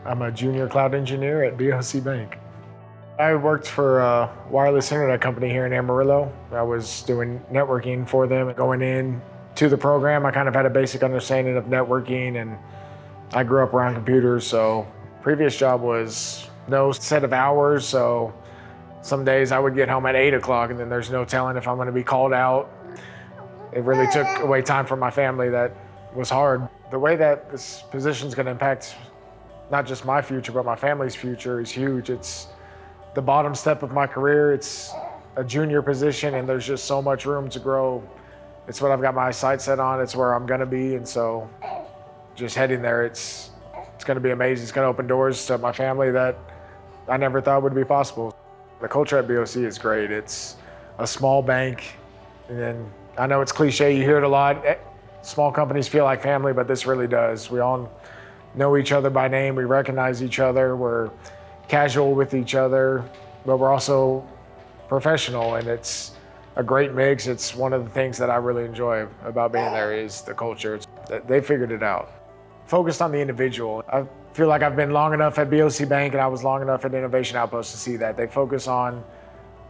I'm a junior cloud engineer at BOC Bank. I worked for a wireless internet company here in Amarillo. I was doing networking for them. Going in to the program, I kind of had a basic understanding of networking, and I grew up around computers, so previous job was no set of hours, so some days I would get home at 8 o'clock and then there's no telling if I'm gonna be called out. It really took away time from my family. That was hard. The way that this position is gonna impact not just my future, but my family's future is huge. It's the bottom step of my career. It's a junior position and there's just so much room to grow. It's what I've got my sights set on. It's where I'm gonna be, and so just heading there, it's gonna be amazing. It's gonna open doors to my family that I never thought would be possible. The culture at BOC is great. It's a small bank, and I know it's cliche, you hear it a lot. Small companies feel like family, but this really does. We all know each other by name. We recognize each other. We're casual with each other, but we're also professional, and it's a great mix. It's one of the things that I really enjoy about being there is the culture. They figured it out. Focused on the individual. I feel like I've been long enough at BOC Bank and I was long enough at Innovation Outpost to see that. They focus on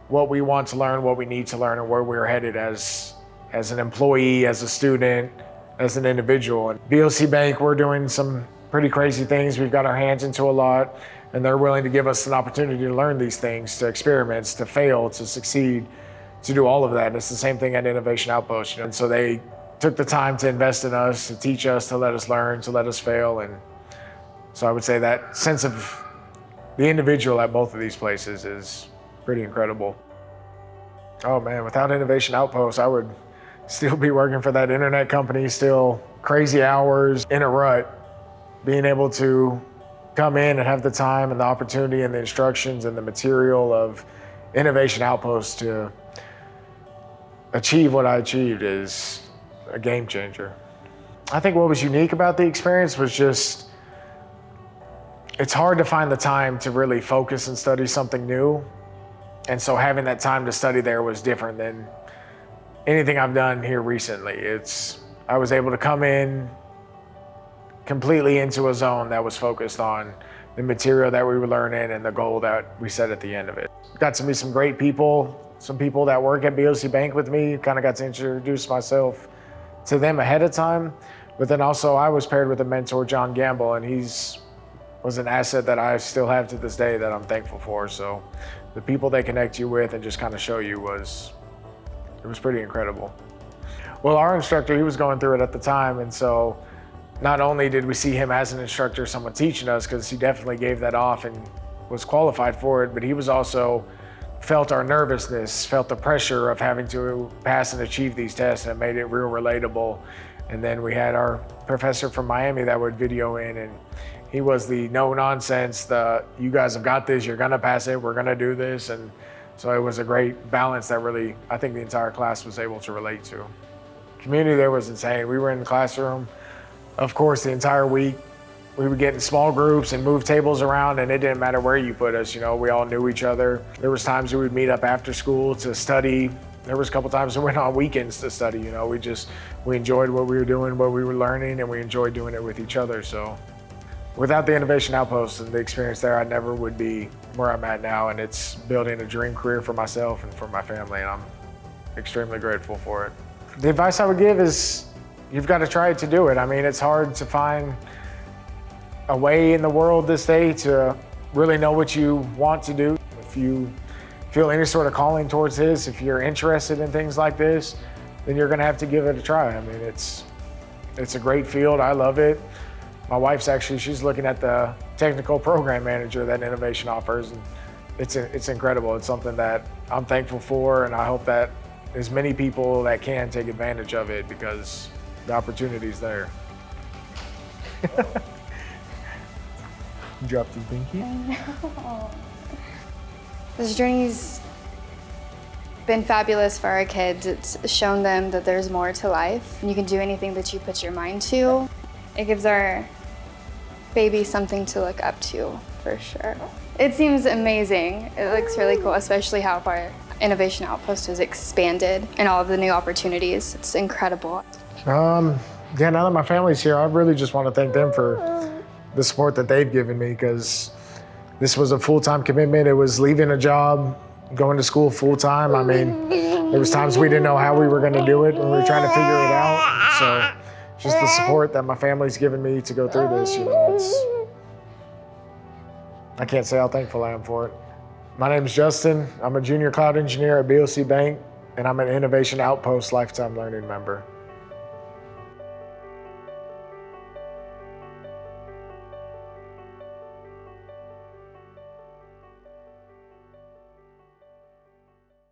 what we want to learn, what we need to learn, and where we're headed as an employee, as a student, as an individual. And BOC Bank, we're doing some pretty crazy things. We've got our hands into a lot, and they're willing to give us an opportunity to learn these things, to experiments, to fail, to succeed, to do all of that. And it's the same thing at Innovation Outpost. And so they took the time to invest in us, to teach us, to let us learn, to let us fail. And so I would say that sense of the individual at both of these places is pretty incredible. Oh man, without Innovation Outpost, I would still be working for that internet company, still crazy hours, in a rut. Being able to come in and have the time and the opportunity and the instructions and the material of Innovation Outpost to achieve what I achieved is a game changer. I think what was unique about the experience was just, it's hard to find the time to really focus and study something new. And so having that time to study there was different than anything I've done here recently. I was able to come in completely into a zone that was focused on the material that we were learning and the goal that we set at the end of it. Got to meet some great people, some people that work at BOC Bank with me, kind of got to introduce myself to them ahead of time. But then also I was paired with a mentor, John Gamble, and was an asset that I still have to this day that I'm thankful for. So the people they connect you with and just kind of show you it was pretty incredible. Well, our instructor, he was going through it at the time, and so not only did we see him as an instructor, someone teaching us, because he definitely gave that off and was qualified for it, but he was also felt our nervousness, felt the pressure of having to pass and achieve these tests, and it made it real relatable. And then we had our professor from Miami that would video in, and he was the no nonsense, you guys have got this, you're gonna pass it, we're gonna do this. And so it was a great balance that really, I think the entire class was able to relate to. Community there was insane. We were in the classroom, of course, the entire week. We would get in small groups and move tables around, and it didn't matter where you put us. We all knew each other. There was times we would meet up after school to study. There was a couple times we went on weekends to study. We enjoyed what we were doing, what we were learning, and we enjoyed doing it with each other. So without the Innovation Outpost and the experience there, I never would be where I'm at now, and it's building a dream career for myself and for my family, and I'm extremely grateful for it. The advice I would give is you've got to try to do it. I mean, it's hard to find a way in the world this day to really know what you want to do. If you feel any sort of calling towards this, if you're interested in things like this, then you're gonna have to give it a try. I mean, it's a great field, I love it. My wife's she's looking at the technical program manager that Innovation offers, and it's incredible. It's something that I'm thankful for, and I hope that as many people that can take advantage of it because the opportunity's there. Dropped his binky. I know. This journey's been fabulous for our kids. It's shown them that there's more to life, and you can do anything that you put your mind to. It gives our baby something to look up to, for sure. It seems amazing. It looks really cool, especially how our Innovation Outpost has expanded and all of the new opportunities. It's incredible. Yeah, now that my family's here, I really just want to thank them for the support that they've given me, because this was a full-time commitment. It was leaving a job, going to school full-time. I mean, there was times we didn't know how we were going to do it when we were trying to figure it out. So just the support that my family's given me to go through this, I can't say how thankful I am for it. My name is Justin. I'm a junior cloud engineer at BOC Bank, and I'm an Innovation Outpost Lifetime Learning member.